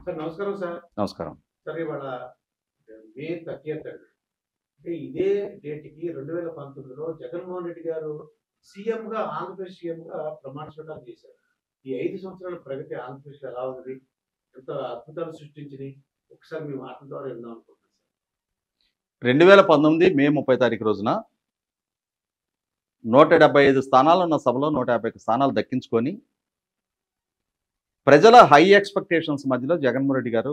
Sir నమస్కారం sir. నమస్కారం. Sir ఇవాళ మే 30th అండి. అంటే ఇదే డేట్‌కి 2019లో జగన్మోహన్ రెడ్డి గారు సీఎంగా ఆంధ్రప్రదేశ్ సీఎంగా ప్రమాణ స్వీకారం చేశారు. ఈ 5 సంవత్సరాల ప్రగతి ఆంధ్రప్రదేశ్‌లో ఎలా ఉంది? ఎంత అద్భుతాలు సృష్టించినియి? ఒకసారి మీ మాటల ద్వారా విందాం అనుకుంటున్నాను సార్. 2019 మే 30 తారీఖు రోజున 175 స్థానాలున్న సభలో 150 స్థానాలు దక్కించుకొని ప్రజల హై ఎక్స్పెక్టేషన్స్ మధ్యలో జగన్మోహన్ రెడ్డి గారు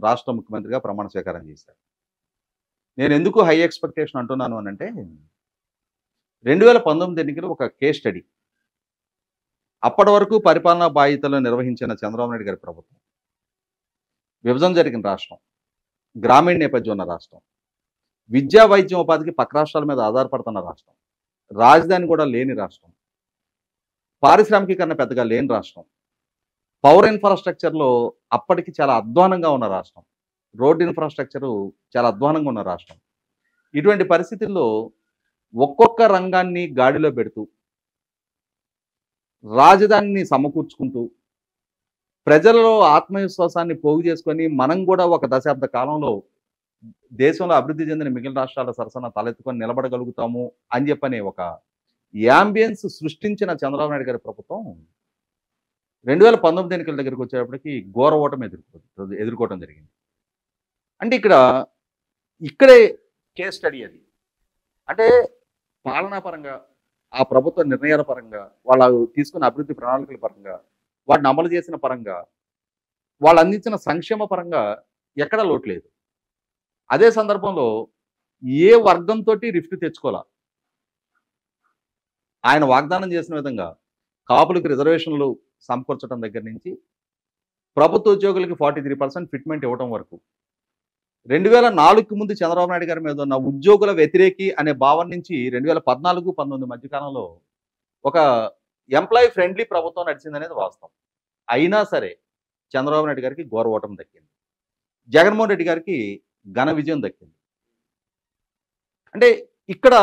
రాష్ట్ర ముఖ్యమంత్రిగా ప్రమాణ స్వీకారం చేశారు. నేను ఎందుకు హై ఎక్స్పెక్టేషన్ అంటున్నాను అనంటే 2019 ఎన్నికలు ఒక కేస్ స్టడీ. అప్పటి వరకు పరిపాలనా బాధ్యతలు నిర్వహించిన చంద్రబాబు నాయుడు గారి ప్రభుత్వం, విభజన జరిగిన రాష్ట్రం, గ్రామీణ నేపథ్యం ఉన్న రాష్ట్రం, విద్యా వైద్యం ఉపాధికి పక్క రాష్ట్రాల మీద ఆధారపడుతున్న రాష్ట్రం, రాజధాని కూడా లేని రాష్ట్రం, పారిశ్రామికీకరణ పెద్దగా లేని రాష్ట్రం, పవర్ ఇన్ఫ్రాస్ట్రక్చర్లో అప్పటికి చాలా అధ్వానంగా ఉన్న రాష్ట్రం, రోడ్ ఇన్ఫ్రాస్ట్రక్చరు చాలా అధ్వానంగా ఉన్న రాష్ట్రం. ఇటువంటి పరిస్థితుల్లో ఒక్కొక్క రంగాన్ని గాడిలో పెడుతూ రాజధానిని సమకూర్చుకుంటూ ప్రజలలో ఆత్మవిశ్వాసాన్ని పోగు చేసుకొని మనం కూడా ఒక దశాబ్ద కాలంలో దేశంలో అభివృద్ధి చెందిన మిగిలిన రాష్ట్రాల సరసన తలెత్తుకొని నిలబడగలుగుతాము అని చెప్పనే ఒక యాంబియన్స్ సృష్టించిన చంద్రబాబు నాయుడు గారి ప్రభుత్వం 2019 ఎన్నికల దగ్గరికి వచ్చేటప్పటికి ఘోర ఓటమి ఎదుర్కోవటం జరిగింది. అంటే ఇక్కడే కేస్ స్టడీ అది. అంటే పాలనాపరంగా, ఆ ప్రభుత్వ నిర్ణయాల పరంగా, వాళ్ళు తీసుకున్న అభివృద్ధి ప్రణాళికల పరంగా, వాటిని అమలు చేసిన పరంగా, వాళ్ళు అందించిన సంక్షేమ పరంగా ఎక్కడా లోటు లేదు. అదే సందర్భంలో ఏ వర్గంతో రిఫ్ట్ తెచ్చుకోవాలా. ఆయన వాగ్దానం చేసిన విధంగా కాపులకు రిజర్వేషన్లు సమకూర్చడం దగ్గర నుంచి ప్రభుత్వ ఉద్యోగులకి 43% ఫిట్మెంట్ ఇవ్వడం వరకు 2004కు ముందు చంద్రబాబు నాయుడు గారి మీద ఉన్న ఉద్యోగుల వ్యతిరేకి అనే భావం నుంచి 2014-19 మధ్యకాలంలో ఒక ఎంప్లాయీ ఫ్రెండ్లీ ప్రభుత్వం నడిచిందనేది వాస్తవం. అయినా సరే చంద్రబాబు నాయుడు గారికి ఘోర ఓటమి దక్కింది, జగన్మోహన్ రెడ్డి గారికి ఘన విజయం దక్కింది. అంటే ఇక్కడ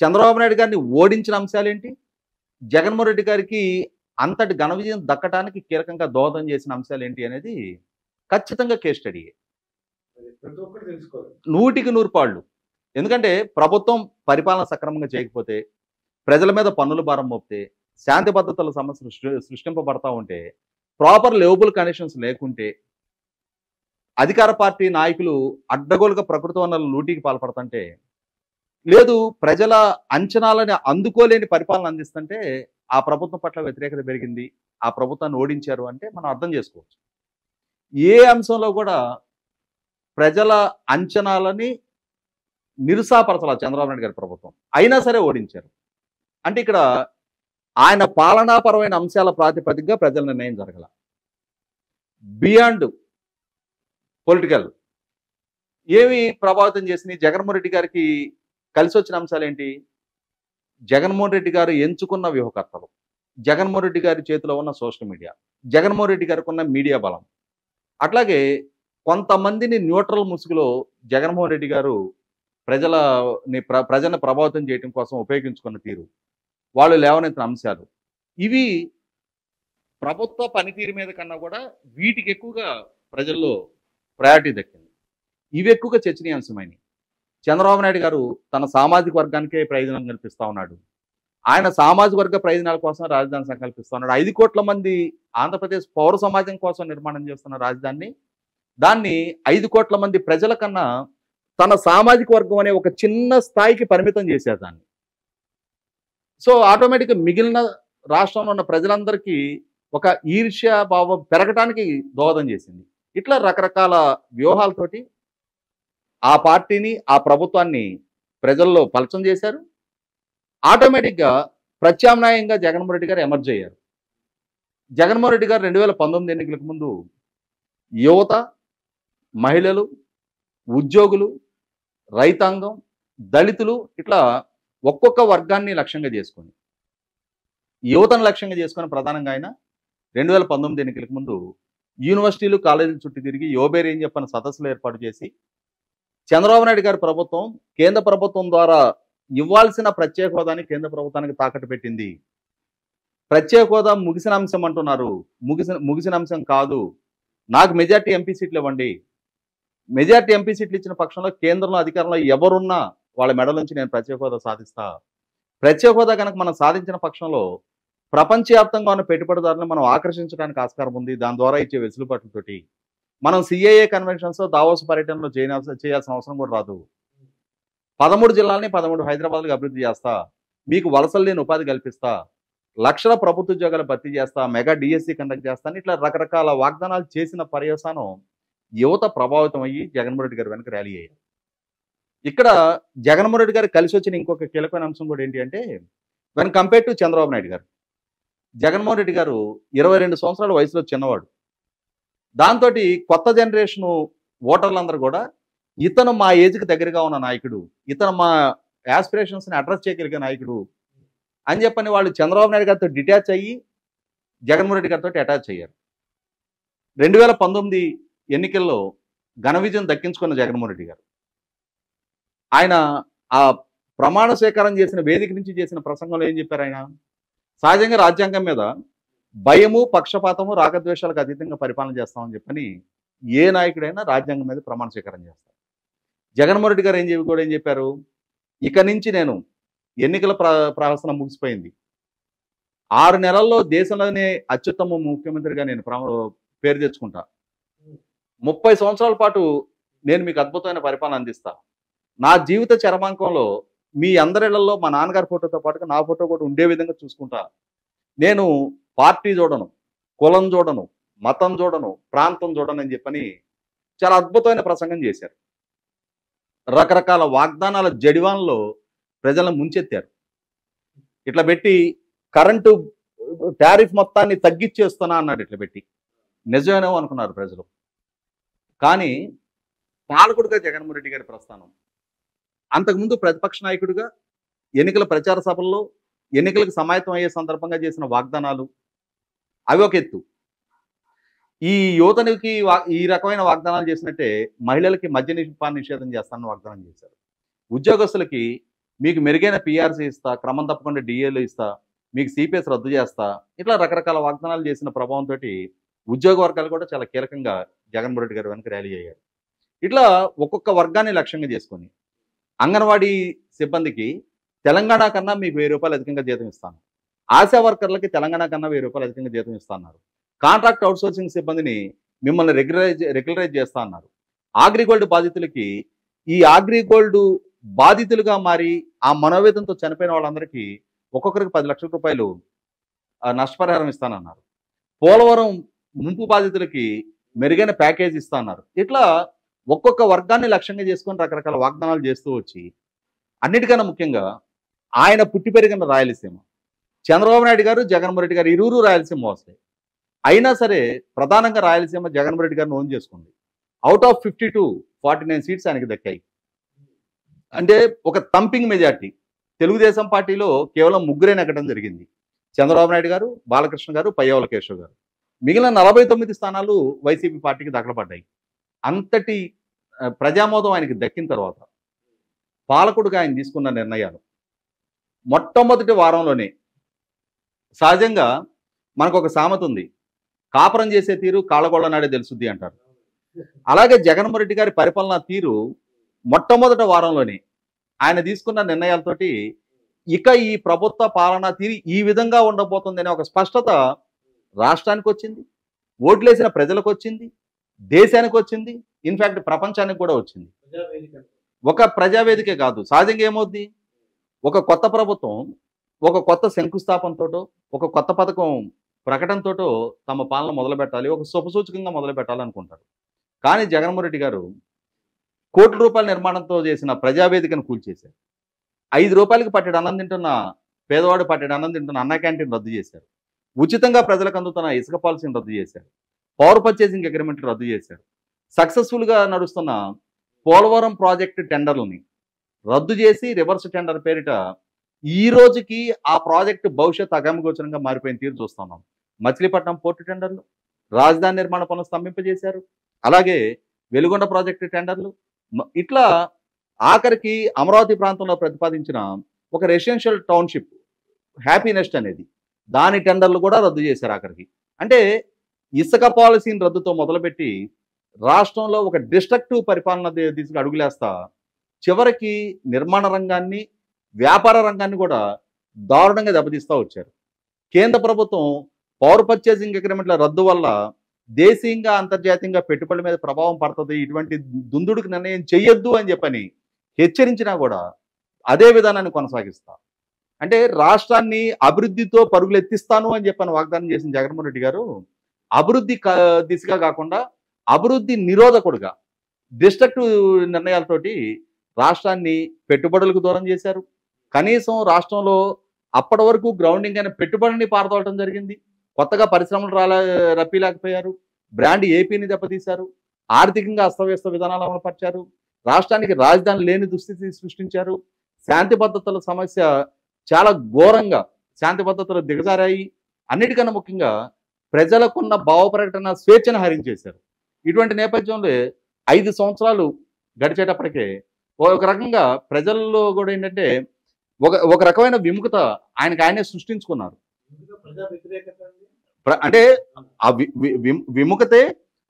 చంద్రబాబు నాయుడు గారిని ఓడించిన అంశాలేంటి, జగన్మోహన్ రెడ్డి గారికి అంతటి ఘన విజయం దక్కడానికి కీలకంగా దోహదం చేసిన అంశాలు ఏంటి అనేది ఖచ్చితంగా కేస్ స్టడీ. అది ప్రతి ఒక్కరు తెలుసుకోవాలి. 100కి 100 ఎందుకంటే ప్రభుత్వం పరిపాలన సక్రమంగా చేయకపోతే, ప్రజల మీద పన్నుల భారం మోపితే, శాంతి భద్రతల సమస్యలు సృష్టింపబడతా ఉంటే, ప్రాపర్ లెవబుల్ కండిషన్స్ లేకుంటే, అధికార పార్టీ నాయకులు అడ్డగోలుగా ప్రకృతి వనరులు లూటీకి పాల్పడుతుంటే, లేదు ప్రజల అంచనాలని అందుకోలేని పరిపాలన అందిస్తుంటే ఆ ప్రభుత్వం పట్ల వ్యతిరేకత పెరిగింది, ఆ ప్రభుత్వాన్ని ఓడించారు అంటే మనం అర్థం చేసుకోవచ్చు. ఏ అంశంలో కూడా ప్రజల అంచనాలని నిరుసాపరచాల చంద్రబాబు నాయుడు గారి ప్రభుత్వం, అయినా సరే ఓడించారు. అంటే ఇక్కడ ఆయన పాలనాపరమైన అంశాల ప్రాతిపదికగా ప్రజల నిర్ణయం జరగల. బియాండ్ పొలిటికల్ ఏమి ప్రభావితం చేసినాయి జగన్మోహన్ రెడ్డి గారికి కలిసి వచ్చిన అంశాలు ఏంటి? జగన్మోహన్ రెడ్డి గారు ఎంచుకున్న వ్యూహకర్తలు, జగన్మోహన్ రెడ్డి గారి చేతిలో ఉన్న సోషల్ మీడియా, జగన్మోహన్ రెడ్డి గారికి ఉన్న మీడియా బలం, అట్లాగే కొంతమందిని న్యూట్రల్ ముసుగులో జగన్మోహన్ రెడ్డి గారు ప్రజలను ప్రభావితం చేయడం కోసం ఉపయోగించుకున్న తీరు, వాళ్ళు లేవనెత్తిన అంశాలు, ఇవి ప్రభుత్వ పనితీరు మీద కన్నా కూడా వీటికి ఎక్కువగా ప్రజల్లో ప్రయారిటీ దక్కింది. ఇవి ఎక్కువగా చర్చనీయాంశమైనవి. చంద్రబాబు నాయుడు గారు తన సామాజిక వర్గానికే ప్రయోజనం కల్పిస్తూ ఉన్నాడు. ఆయన సామాజిక వర్గ ప్రయోజనాల కోసం రాజధాని సంకల్పిస్తూ ఉన్నాడు. 5 కోట్ల మంది ఆంధ్రప్రదేశ్ పౌర సమాజం కోసం నిర్మాణం చేస్తున్న రాజధానిని, దాన్ని 5 కోట్ల మంది ప్రజల కన్నా తన సామాజిక వర్గం అనే ఒక చిన్న స్థాయికి పరిమితం చేశారు దాన్ని. సో ఆటోమేటిక్గా మిగిలిన రాష్ట్రంలో ఉన్న ప్రజలందరికీ ఒక ఈర్ష్య భావం పెరగటానికి దోహదం చేసింది. ఇట్లా రకరకాల వ్యూహాలతోటి ఆ పార్టీని, ఆ ప్రభుత్వాన్ని ప్రజల్లో పలచం చేశారు. ఆటోమేటిక్గా ప్రత్యామ్నాయంగా జగన్మోహన్ రెడ్డి గారు ఎమర్జ్ అయ్యారు. జగన్మోహన్ రెడ్డి గారు 2019 ఎన్నికలకు ముందు యువత, మహిళలు, ఉద్యోగులు, రైతాంగం, దళితులు, ఇట్లా ఒక్కొక్క వర్గాన్ని లక్ష్యంగా చేసుకొని, యువతను లక్ష్యంగా చేసుకొని ప్రధానంగా ఆయన 2019 ఎన్నికలకు ముందు యూనివర్సిటీలు, కాలేజీల చుట్టూ తిరిగి యోబేరి అని చెప్పిన సదస్సులు ఏర్పాటు చేసి చంద్రబాబు నాయుడు గారి ప్రభుత్వం కేంద్ర ప్రభుత్వం ద్వారా ఇవ్వాల్సిన ప్రత్యేక హోదాని కేంద్ర ప్రభుత్వానికి తాకట్టు పెట్టింది, ప్రత్యేక హోదా ముగిసిన అంశం అంటున్నారు. ముగిసిన అంశం కాదు. నాకు మెజార్టీ ఎంపీ సీట్లు ఇవ్వండి. మెజార్టీ ఎంపీ సీట్లు ఇచ్చిన పక్షంలో కేంద్రంలో అధికారంలో ఎవరున్నా వాళ్ళ మెడల నుంచి నేను ప్రత్యేక హోదా సాధిస్తా. ప్రత్యేక హోదా కనుక మనం సాధించిన పక్షంలో ప్రపంచవ్యాప్తంగా ఉన్న పెట్టుబడిదారులను మనం ఆకర్షించడానికి ఆస్కారం ఉంది. దాని ద్వారా ఇచ్చే వెసులుబాట్లతోటి మనం సిఏఏ కన్వెన్షన్స్, దావోస్ పర్యటనలో చేయాల్సిన అవసరం కూడా రాదు. 13 జిల్లాలని 13 హైదరాబాద్లకు అభివృద్ధి చేస్తా, మీకు వలసలు లేని ఉపాధి కల్పిస్తా, లక్షల ప్రభుత్వ ఉద్యోగాలు భర్తీ చేస్తా, మెగా డిఎస్సి కండక్ట్ చేస్తాను. ఇట్లా రకరకాల వాగ్దానాలు చేసిన పర్యవసానం యువత ప్రభావితం అయ్యి జగన్మోహన్ రెడ్డి గారి వెనక ర్యాలీ అయ్యారు. ఇక్కడ జగన్మోహన్ రెడ్డి గారు కలిసి వచ్చిన ఇంకొక కీలకమైన అంశం కూడా ఏంటి అంటే, when compare to Chandrababu Naidu గారు, జగన్మోహన్ రెడ్డి గారు 22 సంవత్సరాల వయసులో చిన్నవాడు. దాంతో కొత్త జనరేషను ఓటర్లందరూ కూడా ఇతను మా ఏజ్కి దగ్గరగా ఉన్న నాయకుడు, ఇతను మా యాస్పిరేషన్స్ని అడ్రస్ చేయగలిగే నాయకుడు అని చెప్పని వాళ్ళు చంద్రబాబు నాయుడు గారితో డిటాచ్ అయ్యి జగన్మోహన్ రెడ్డి గారితో అటాచ్ అయ్యారు. 2019 ఎన్నికల్లో ఘన విజయం దక్కించుకున్న జగన్మోహన్ రెడ్డి గారు ఆయన ఆ ప్రమాణ స్వీకారం చేసిన వేదిక నుంచి చేసిన ప్రసంగంలో ఏం చెప్పారు? ఆయన సహజంగా రాజ్యాంగం మీద భయము, పక్షపాతము, రాగద్వేషాలకు అతీతంగా పరిపాలన చేస్తామని చెప్పని ఏ నాయకుడైనా రాజ్యాంగం మీద ప్రమాణ స్వీకారం చేస్తారు. జగన్మోహన్ రెడ్డి గారు ఏం చెప్పారు? ఇక నుంచి నేను ఎన్నికల ప్రహసనం ముగిసిపోయింది, 6 నెలల్లో దేశంలోనే అత్యుత్తమ ముఖ్యమంత్రిగా నేను పేరు తెచ్చుకుంటా, 30 సంవత్సరాల పాటు నేను మీకు అద్భుతమైన పరిపాలన అందిస్తా, నా జీవిత చరమాంకంలో మీ అందరిళ్లలో మా నాన్నగారి ఫోటోతో పాటుగా నా ఫోటో కూడా ఉండే విధంగా చూసుకుంటా, నేను పార్టీ చూడను, కులం చూడను, మతం చూడను, ప్రాంతం చూడను అని చెప్పని చాలా అద్భుతమైన ప్రసంగం చేశారు. రకరకాల వాగ్దానాల జడివాన్లో ప్రజలను ముంచెత్తారు. ఇట్లా పెట్టి కరెంటు టారిఫ్ మొత్తాన్ని తగ్గిచ్చేస్తున్నా అన్నాడు. ఇట్లా పెట్టి నిజమేనో అనుకున్నారు ప్రజలు. కానీ పాలకుడుగా జగన్మోహన్ రెడ్డి గారి ప్రస్థానం, అంతకుముందు ప్రతిపక్ష నాయకుడిగా ఎన్నికల ప్రచార సభల్లో ఎన్నికలకు సమాయత్తం అయ్యే సందర్భంగా చేసిన వాగ్దానాలు అవి ఒక ఎత్తు. ఈ యువతనికి ఈ రకమైన వాగ్దానాలు చేసినట్టే మహిళలకి మద్య నిషేధం చేస్తానని వాగ్దానం చేశారు. ఉద్యోగస్తులకి మీకు మెరుగైన పిఆర్సీ ఇస్తా, క్రమం తప్పకుండా డిఏలు ఇస్తా, మీకు సిపిఎస్ రద్దు చేస్తా, ఇట్లా రకరకాల వాగ్దానాలు చేసిన ప్రభావంతో ఉద్యోగ వర్గాలు కూడా చాలా కీలకంగా జగన్మోహన్ రెడ్డి గారి వెనక ర్యాలీ అయ్యారు. ఇట్లా ఒక్కొక్క వర్గాన్ని లక్ష్యంగా చేసుకొని అంగన్వాడీ సిబ్బందికి తెలంగాణ కన్నా మీకు 1000 రూపాయలు అధికంగా జీతం ఇస్తాను, ఆశా వర్కర్లకి తెలంగాణ కన్నా 1000 రూపాయలు అధికంగా జీతం ఇస్తున్నారు, కాంట్రాక్ట్ అవుట్సోర్సింగ్ సిబ్బందిని మిమ్మల్ని రెగ్యులరైజ్ చేస్తా అన్నారు. అగ్రిగోల్డ్ బాధితులకి ఈ అగ్రిగోల్డ్ బాధితులుగా మారి ఆ మనోవేదంతో చనిపోయిన వాళ్ళందరికీ ఒక్కొక్కరికి 10 లక్షల రూపాయలు నష్టపరిహారం ఇస్తానన్నారు. పోలవరం ముంపు బాధితులకి మెరుగైన ప్యాకేజ్ ఇస్తా అన్నారు. ఇట్లా ఒక్కొక్క వర్గాన్ని లక్ష్యంగా చేసుకొని రకరకాల వాగ్దానాలు చేస్తూ వచ్చి, అన్నిటికన్నా ముఖ్యంగా ఆయన పుట్టి పెరిగిన రాయలసీమ, చంద్రబాబు నాయుడు గారు జగన్మోహన్ రెడ్డి గారు ఇరువురు రాయలసీమ వస్తాయి. అయినా సరే ప్రధానంగా రాయలసీమ జగన్మోహన్ రెడ్డి గారిని ఓన్ చేసుకుంది. అవుట్ ఆఫ్ 52 49 సీట్స్ ఆయనకి దక్కాయి. అంటే ఒక థంపింగ్ మెజార్టీ. తెలుగుదేశం పార్టీలో కేవలం 3 నెగ్గడం జరిగింది, చంద్రబాబు నాయుడు గారు, బాలకృష్ణ గారు, పయ్యావుల కేశవ్ గారు. మిగిలిన 49 స్థానాలు వైసీపీ పార్టీకి దక్కలపడ్డాయి. అంతటి ప్రజామోదం ఆయనకి దక్కిన తర్వాత పాలకుడుగా ఆయన తీసుకున్న నిర్ణయాలు మొట్టమొదటి వారంలోనే, సహజంగా మనకు ఒక సామెత ఉంది, కాపురం చేసే తీరు కాళ్ళగొళ్ళ నాడే తెలుసుద్ది అంటారు. అలాగే జగన్మోహన్ రెడ్డి గారి పరిపాలనా తీరు మొట్టమొదటి వారంలోనే ఆయన తీసుకున్న నిర్ణయాలతోటి ఇక ఈ ప్రభుత్వ పాలనా తీరు ఈ విధంగా ఉండబోతుందనే ఒక స్పష్టత రాష్ట్రానికి వచ్చింది, ఓట్లేసిన ప్రజలకు వచ్చింది, దేశానికి వచ్చింది, ఇన్ఫ్యాక్ట్ ప్రపంచానికి కూడా వచ్చింది. ఒక ప్రజావేదికే కాదు, సహజంగా ఏమవుద్ది, ఒక కొత్త ప్రభుత్వం ఒక కొత్త శంకుస్థాపనతోటో ఒక కొత్త పథకం ప్రకటనతోటో తమ పాలన మొదలు పెట్టాలి, ఒక శుభసూచకంగా మొదలు పెట్టాలనుకుంటారు. కానీ జగన్మోహన్ రెడ్డి గారు కోట్ల రూపాయల నిర్మాణంతో చేసిన ప్రజావేదికను కూల్చేశారు. 5 రూపాయలకి పట్టెడు అన్నం తింటున్న పేదవాడు పట్టెడు అన్నం తింటున్న అన్న క్యాంటీన్ రద్దు చేశారు. ఉచితంగా ప్రజలకు అందుతున్న ఇసుక పాలసీని రద్దు చేశారు. పవర్ పర్చేసింగ్ అగ్రిమెంట్ రద్దు చేశారు. సక్సెస్ఫుల్గా నడుస్తున్న పోలవరం ప్రాజెక్టు టెండర్లని రద్దు చేసి రివర్స్ టెండర్ పేరిట ఈ రోజుకి ఆ ప్రాజెక్టు భవిష్యత్ అగమగోచరంగా మారిపోయిన తీరు చూస్తున్నాం. మచిలీపట్నం పోర్టు టెండర్లు, రాజధాని నిర్మాణ పనులు స్తంభింపజేశారు. అలాగే వెలుగొండ ప్రాజెక్టు టెండర్లు, ఇట్లా ఆఖరికి అమరావతి ప్రాంతంలో ప్రతిపాదించిన ఒక రెసిడెన్షియల్ టౌన్షిప్ హ్యాపీ నెస్ట్ అనేది దాని టెండర్లు కూడా రద్దు చేశారు ఆఖరికి. అంటే ఇసుక పాలసీని రద్దుతో మొదలుపెట్టి రాష్ట్రంలో ఒక డిస్ట్రక్టివ్ పరిపాలన దిశగా అడుగులేస్తా చివరికి నిర్మాణ రంగాన్ని, వ్యాపార రంగాన్ని కూడా దారుణంగా దెబ్బతీస్తూ వచ్చారు. కేంద్ర ప్రభుత్వం పవర్ పర్చేసింగ్ అగ్రిమెంట్ల రద్దు వల్ల దేశీయంగా, అంతర్జాతీయంగా పెట్టుబడుల మీద ప్రభావం పడుతుంది, ఇటువంటి దుందుడుకు నిర్ణయం చెయ్యొద్దు అని చెప్పని హెచ్చరించినా కూడా అదే విధానాన్ని కొనసాగిస్తా. అంటే రాష్ట్రాన్ని అభివృద్ధితో పరుగులెత్తిస్తాను అని చెప్పని వాగ్దానం చేసిన జగన్మోహన్ రెడ్డి గారు అభివృద్ధి దిశగా కాకుండా అభివృద్ధి నిరోధకుడుగా డిస్ట్రక్టివ్ నిర్ణయాలతోటి రాష్ట్రాన్ని పెట్టుబడులకు దూరం చేశారు. కనీసం రాష్ట్రంలో అప్పటి వరకు గ్రౌండింగ్ అనే పెట్టుబడిని పారదోలటం జరిగింది. కొత్తగా పరిశ్రమలు రప్పిలేకపోయారు. బ్రాండ్ ఏపీని దెబ్బతీశారు. ఆర్థికంగా అస్తవ్యస్త విధానాలు అమలుపరిచారు. రాష్ట్రానికి రాజధాని లేని దుస్థితి సృష్టించారు. శాంతి భద్రతల సమస్య చాలా ఘోరంగా, శాంతి భద్రతలు దిగజారాయి. అన్నిటికన్నా ముఖ్యంగా ప్రజలకున్న భావ ప్రకటన స్వేచ్ఛను హరించేశారు. ఇటువంటి నేపథ్యంలో 5 సంవత్సరాలు గడిచేటప్పటికే ఒక రకంగా ప్రజల్లో కూడా ఏంటంటే ఒక రకమైన విముఖత ఆయనే సృష్టించుకున్నారు. అంటే ఆ విముఖతే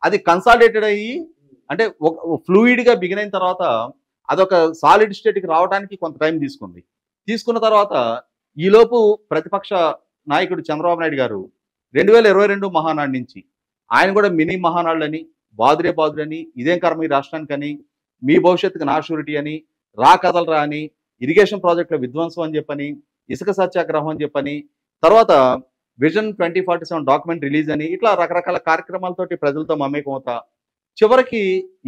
అది కన్సాలిడేటెడ్ అయ్యి, అంటే ఫ్లూయిడ్గా బిగిన్ అయిన తర్వాత అదొక సాలిడ్ స్టేట్కి రావడానికి కొంత టైం తీసుకున్న తర్వాత ఈలోపు ప్రతిపక్ష నాయకుడు చంద్రబాబు నాయుడు గారు 2022 మహానాడు నుంచి ఆయన కూడా మినీ మహానాడులని, బాదురే ఇదేం కర్మ ఈ రాష్ట్రానికని, మీ భవిష్యత్తుకు నా షూరిటీ అని, రా కదలరా అని, ఇరిగేషన్ ప్రాజెక్టుల విధ్వంసం అని చెప్పని, ఇసుక సత్యాగ్రహం అని చెప్పని, తర్వాత విజన్ 2047 డాక్యుమెంట్ రిలీజ్ అని, ఇట్లా రకరకాల కార్యక్రమాలతోటి ప్రజలతో మమేకమవుతా చివరికి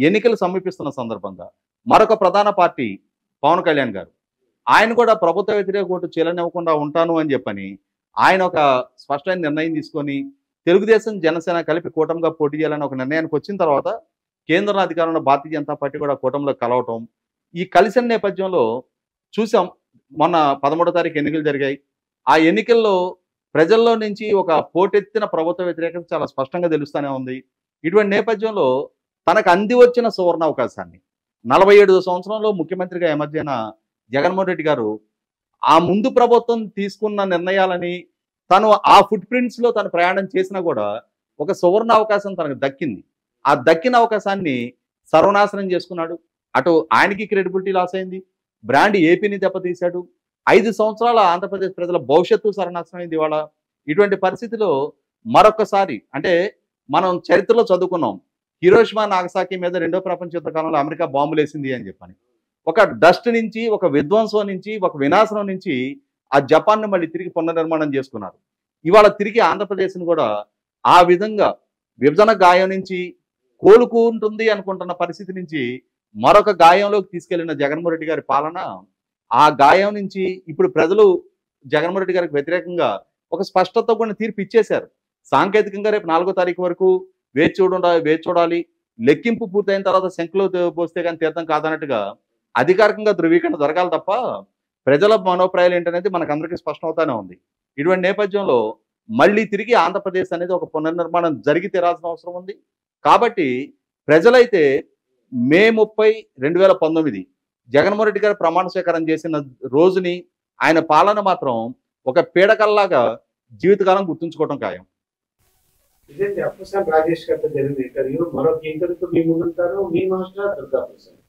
ఎన్నికలు సమీపిస్తున్న సందర్భంగా మరొక ప్రధాన పార్టీ పవన్ కళ్యాణ్ గారు ఆయన కూడా ప్రభుత్వ వ్యతిరేక ఓటు చీలనివ్వకుండా ఉంటాను అని చెప్పని ఆయన ఒక స్పష్టమైన నిర్ణయం తీసుకొని తెలుగుదేశం, జనసేన కలిపి కూటమిగా పోటీ చేయాలని ఒక నిర్ణయానికి వచ్చిన తర్వాత కేంద్ర అధికారంలో భారతీయ జనతా పార్టీ కూడా కూటమిలో కలవటం, ఈ కలిసిన నేపథ్యంలో చూసాం. మొన్న 13వ తారీఖు ఎన్నికలు జరిగాయి. ఆ ఎన్నికల్లో ప్రజల్లో నుంచి ఒక పోటెత్తిన ప్రభుత్వ వ్యతిరేకత చాలా స్పష్టంగా తెలుస్తూనే ఉంది. ఇటువంటి నేపథ్యంలో తనకు అంది వచ్చిన సువర్ణ అవకాశాన్ని 47 సంవత్సరంలో ముఖ్యమంత్రిగా ఎమర్జ్ అయిన జగన్మోహన్ రెడ్డి గారు ఆ ముందు ప్రభుత్వం తీసుకున్న నిర్ణయాలని తను ఆ ఫుట్ ప్రింట్స్లో తను ప్రయాణం చేసినా కూడా ఒక సువర్ణ అవకాశం తనకు దక్కింది. ఆ దక్కిన అవకాశాన్ని సర్వనాశనం చేసుకున్నాడు. అటు ఆయనకి క్రెడిబిలిటీ లాస్ అయింది, బ్రాండ్ ఏపీని దెబ్బతీశాడు. 5 సంవత్సరాల ఆంధ్రప్రదేశ్ ప్రజల భవిష్యత్తు సర్వనాశనం అయింది ఇవాళ. ఇటువంటి పరిస్థితిలో మరొకసారి అంటే మనం చరిత్రలో చదువుకున్నాం, హిరోషిమా నాగసాకి మీద 2వ ప్రపంచ యుద్ధ కాలంలో అమెరికా బాంబులు వేసింది అని చెప్పని. ఒక డస్ట్ నుంచి, ఒక విధ్వంసం నుంచి, ఒక వినాశనం నుంచి ఆ జపాన్ను మళ్ళీ తిరిగి పునర్నిర్మాణం చేసుకున్నారు. ఇవాళ తిరిగి ఆంధ్రప్రదేశ్ను కూడా ఆ విధంగా విభజన గాయం నుంచి కోలుకుంటుంది అనుకుంటున్న పరిస్థితి నుంచి మరొక గాయంలోకి తీసుకెళ్లిన జగన్మోహన్ రెడ్డి గారి పాలన, ఆ గాయం నుంచి ఇప్పుడు ప్రజలు జగన్మోహన్ రెడ్డి గారికి వ్యతిరేకంగా ఒక స్పష్టత కూడా తీర్పు ఇచ్చేశారు. సాంకేతికంగా రేపు 4వ తారీఖు వరకు వేచి చూడాలి, లెక్కింపు పూర్తయిన తర్వాత శంకులో పోస్తే కానీ తీర్థం కాదన్నట్టుగా అధికారికంగా ధృవీకరణ జరగాలి తప్ప ప్రజల మనోప్రాయాలు ఏంటనేది మనకందరికీ స్పష్టం అవుతానే ఉంది. ఇటువంటి నేపథ్యంలో మళ్ళీ తిరిగి ఆంధ్రప్రదేశ్ అనేది ఒక పునర్నిర్మాణం జరిగి తీరాల్సిన అవసరం ఉంది. కాబట్టి ప్రజలైతే మే 30, 2019 జగన్మోహన్ రెడ్డి గారు ప్రమాణ స్వీకారం చేసిన రోజుని, ఆయన పాలన మాత్రం ఒక పీడకల్లాగా జీవితకాలం గుర్తుంచుకోవడం ఖాయం. ఇదేంటి అప్పసాని రాజేష్ గారితో జరిగిన ఇంటర్వ్యూ. మరొక ఇంటర్వ్యూతో మీ ముందుంటారు మీ మాస్టర్ దుర్గా ప్రసాద్.